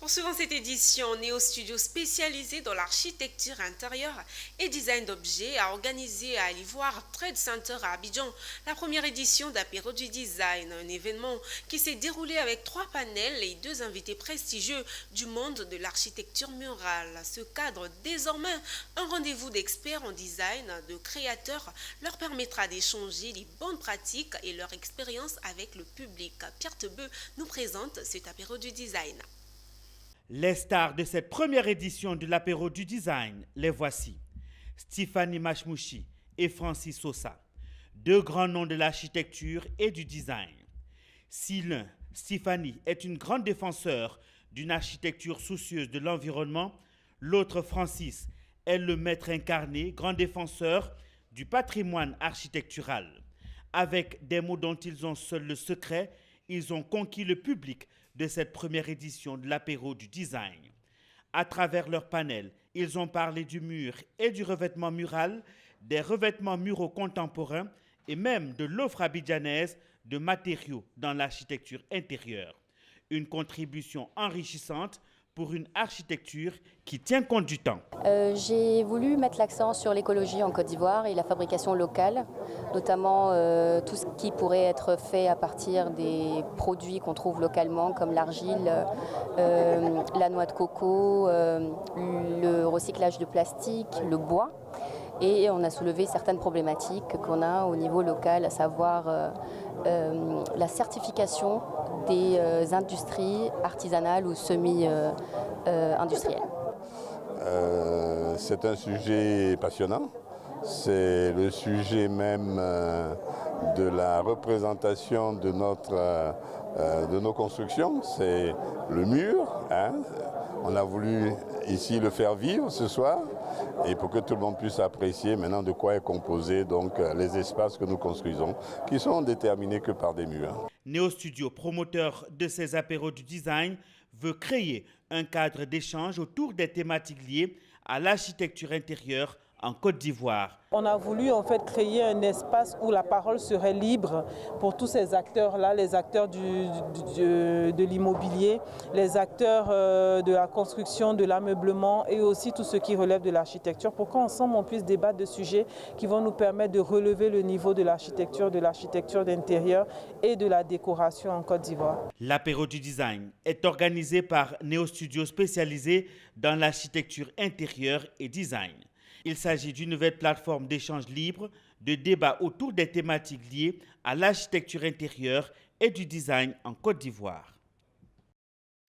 Poursuivons cette édition, Néo Studio spécialisé dans l'architecture intérieure et design d'objets a organisé à l'Ivoire Trade Center à Abidjan la première édition d'Apéro du Design, un événement qui s'est déroulé avec 3 panels et 2 invités prestigieux du monde de l'architecture murale. Ce cadre, désormais un rendez-vous d'experts en design, de créateurs, leur permettra d'échanger les bonnes pratiques et leur expérience avec le public. Pierre Tebeu nous présente cet Apéro du Design. Les stars de cette première édition de l'Apéro du Design, les voici. Stéphanie Machmouchi et Francis Sosa, 2 grands noms de l'architecture et du design. Si l'un, Stéphanie, est une grande défenseure d'une architecture soucieuse de l'environnement, l'autre, Francis, est le maître incarné, grand défenseur du patrimoine architectural. Avec des mots dont ils ont seuls le secret, ils ont conquis le public de cette première édition de l'Apéro du Design. À travers leur panel, ils ont parlé du mur et du revêtement mural, des revêtements muraux contemporains et même de l'offre abidjanaise de matériaux dans l'architecture intérieure. Une contribution enrichissante pour une architecture qui tient compte du temps. J'ai voulu mettre l'accent sur l'écologie en Côte d'Ivoire et la fabrication locale, notamment tout ce qui pourrait être fait à partir des produits qu'on trouve localement comme l'argile, la noix de coco, le recyclage de plastique, le bois. Et on a soulevé certaines problématiques qu'on a au niveau local, à savoir la certification des industries artisanales ou semi-industrielles. C'est un sujet passionnant. C'est le sujet même de la représentation de nos constructions. C'est le mur. On a voulu ici le faire vivre ce soir et pour que tout le monde puisse apprécier maintenant de quoi est composé donc les espaces que nous construisons qui sont déterminés que par des murs. Néo Studio, promoteur de ces apéros du design, veut créer un cadre d'échange autour des thématiques liées à l'architecture intérieure en Côte d'Ivoire. On a voulu en fait créer un espace où la parole serait libre pour tous ces acteurs-là, les acteurs de l'immobilier, les acteurs de la construction, de l'ameublement et aussi tout ce qui relève de l'architecture, pour qu'ensemble on puisse débattre de sujets qui vont nous permettre de relever le niveau de l'architecture d'intérieur et de la décoration en Côte d'Ivoire. L'apéro du design est organisé par Néo Studio spécialisé dans l'architecture intérieure et design. Il s'agit d'une nouvelle plateforme d'échange libre, de débat autour des thématiques liées à l'architecture intérieure et du design en Côte d'Ivoire.